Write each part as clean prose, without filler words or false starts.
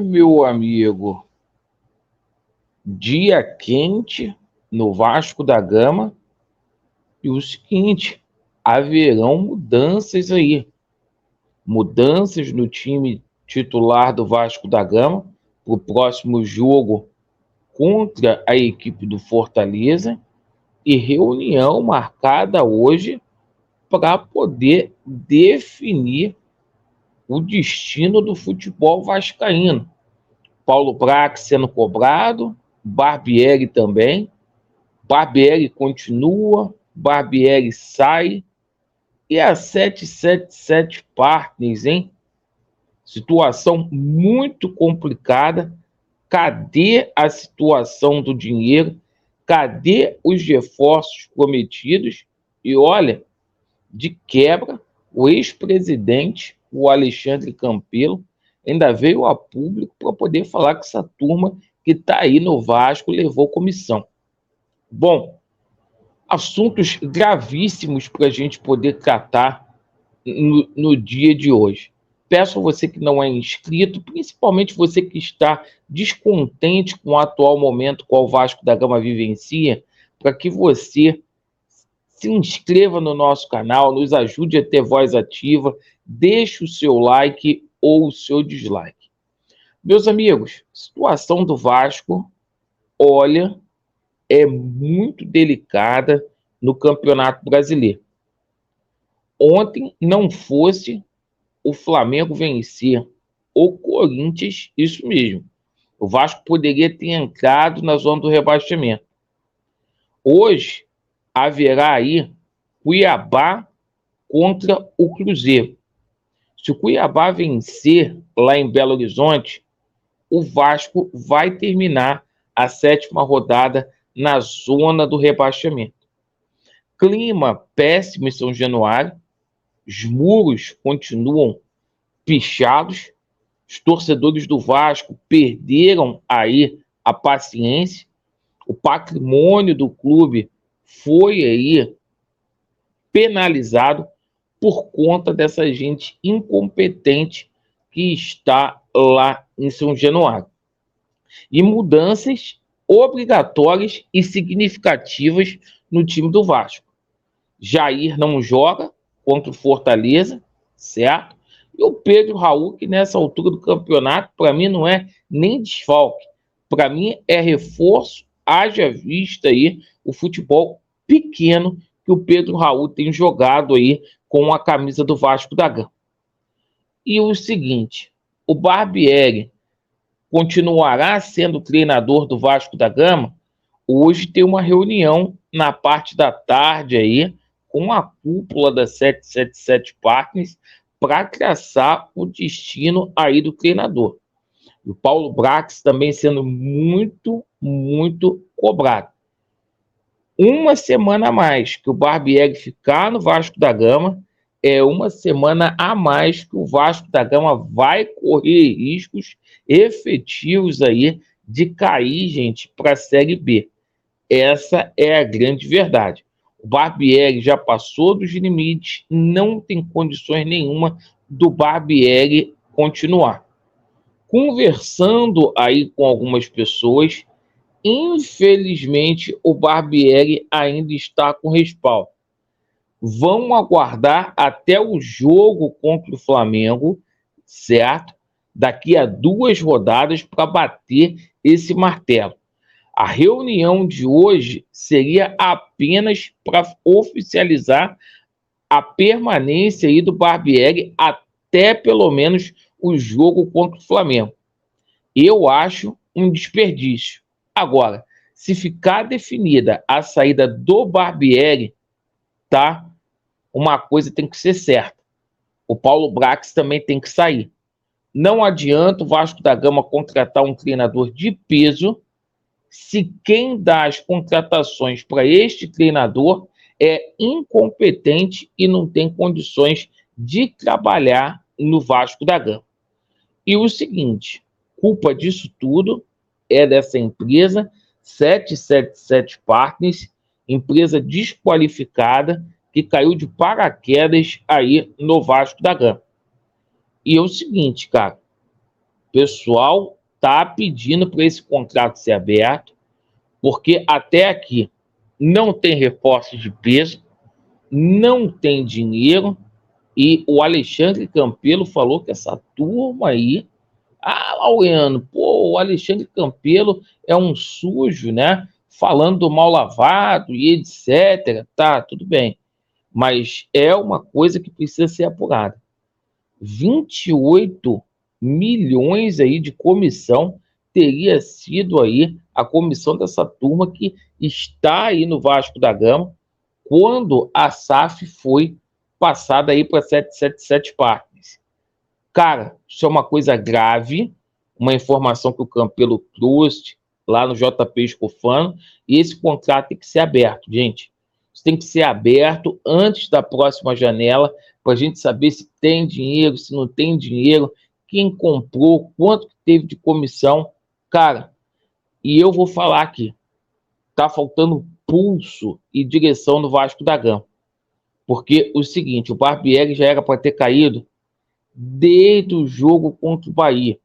Meu amigo, dia quente no Vasco da Gama e o seguinte, haverão mudanças aí, mudanças no time titular do Vasco da Gama para o próximo jogo contra a equipe do Fortaleza e reunião marcada hoje para poder definir o destino do futebol vascaíno. Paulo Brax sendo cobrado, Barbieri também. Barbieri continua, Barbieri sai. E a 777 Partners, hein? Situação muito complicada. Cadê a situação do dinheiro? Cadê os reforços prometidos? E olha, de quebra, o ex-presidente, o Alexandre Campelo, ainda veio a público para poder falar que essa turma que está aí no Vasco levou comissão. Bom, assuntos gravíssimos para a gente poder tratar no dia de hoje. Peço a você que não é inscrito, principalmente você que está descontente com o atual momento qual o Vasco da Gama vivencia, para que você se inscreva no nosso canal, nos ajude a ter voz ativa, deixe o seu like ou o seu dislike. Meus amigos, situação do Vasco, olha, é muito delicada no Campeonato Brasileiro. Ontem não fosse o Flamengo vencer o Corinthians, isso mesmo. O Vasco poderia ter entrado na zona do rebaixamento. Hoje haverá aí Cuiabá contra o Cruzeiro. Se o Cuiabá vencer lá em Belo Horizonte, o Vasco vai terminar a 7ª rodada na zona do rebaixamento. Clima péssimo em São Januário, os muros continuam pichados, os torcedores do Vasco perderam aí a paciência, o patrimônio do clube foi aí penalizado por conta dessa gente incompetente que está lá em São Januário. E mudanças obrigatórias e significativas no time do Vasco. Jair não joga contra o Fortaleza, certo? E o Pedro Raul, que nessa altura do campeonato, para mim não é nem desfalque. Para mim é reforço, haja vista aí o futebol pequeno que o Pedro Raul tem jogado aí com a camisa do Vasco da Gama. E o seguinte, o Barbieri continuará sendo treinador do Vasco da Gama. Hoje tem uma reunião na parte da tarde aí com a cúpula da 777 Partners para traçar o destino aí do treinador. O Paulo Brax também sendo muito cobrado. Uma semana a mais que o Barbieri ficar no Vasco da Gama, é uma semana a mais que o Vasco da Gama vai correr riscos efetivos aí de cair, gente, para a Série B. Essa é a grande verdade. O Barbieri já passou dos limites, não tem condições nenhuma do Barbieri continuar. Conversando aí com algumas pessoas, infelizmente o Barbieri ainda está com respaldo. Vão aguardar até o jogo contra o Flamengo, certo? Daqui a 2 rodadas para bater esse martelo. A reunião de hoje seria apenas para oficializar a permanência aí do Barbieri até pelo menos o jogo contra o Flamengo. Eu acho um desperdício. Agora, se ficar definida a saída do Barbieri, tá? Uma coisa tem que ser certa. O Paulo Brax também tem que sair. Não adianta o Vasco da Gama contratar um treinador de peso se quem dá as contratações para este treinador é incompetente e não tem condições de trabalhar no Vasco da Gama. E o seguinte, culpa disso tudo é dessa empresa 777 Partners, empresa desqualificada que caiu de paraquedas aí no Vasco da Gama. E é o seguinte, cara, O pessoal tá pedindo para esse contrato ser aberto, porque até aqui não tem reforço de peso, não tem dinheiro, e o Alexandre Campelo falou que essa turma aí... Ah, Laureano, pô, o Alexandre Campelo é um sujo, né? Falando do mal lavado e etc. Tá, tudo bem. Mas é uma coisa que precisa ser apurada. 28 milhões aí de comissão teria sido aí a comissão dessa turma que está aí no Vasco da Gama quando a SAF foi passada aí para 777 Partners. Cara, isso é uma coisa grave, uma informação que o Campelo trouxe lá no JP Escofano, e esse contrato tem que ser aberto, gente. Isso tem que ser aberto antes da próxima janela, para a gente saber se tem dinheiro, se não tem dinheiro, quem comprou, quanto que teve de comissão. Cara, e eu vou falar aqui, tá faltando pulso e direção no Vasco da Gama. Porque o seguinte, o Barbieri já era para ter caído desde o jogo contra o Bahia.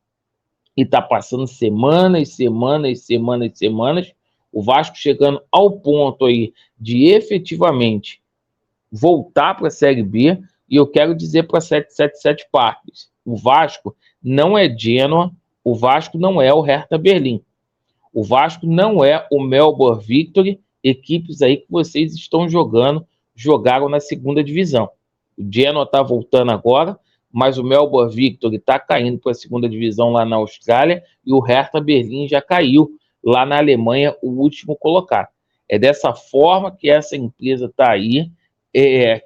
E tá passando semanas, semanas, semanas, semanas, o Vasco chegando ao ponto aí de efetivamente voltar para a Série B, e eu quero dizer para 777 Partners, o Vasco não é Genoa, o Vasco não é o Hertha Berlim, o Vasco não é o Melbourne Victory, equipes aí que vocês estão jogaram na segunda divisão. O Genoa está voltando agora, mas o Melbourne Victory está caindo para a segunda divisão lá na Austrália, e o Hertha Berlim já caiu lá na Alemanha, o último colocado. É dessa forma que essa empresa está aí,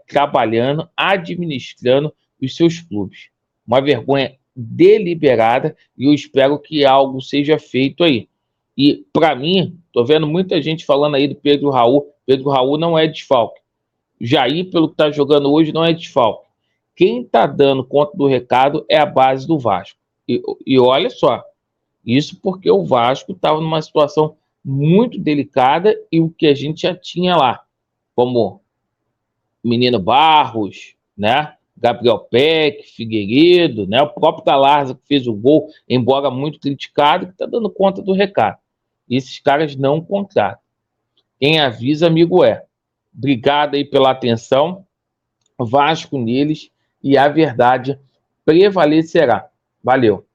trabalhando, administrando os seus clubes. Uma vergonha deliberada, e eu espero que algo seja feito aí. E, para mim, estou vendo muita gente falando aí do Pedro Raul. Pedro Raul não é desfalque. Jair, pelo que está jogando hoje, não é desfalque. Quem está dando conta do recado é a base do Vasco. E olha só, isso porque o Vasco estava numa situação muito delicada, e o que a gente já tinha lá, como Menino Barros, né? Gabriel Peck, Figueiredo, né? O próprio Galarza, que fez o gol, embora muito criticado, que está dando conta do recado. E esses caras não contratam. Quem avisa, amigo é. Obrigado aí pela atenção. Vasco neles, e a verdade prevalecerá. Valeu.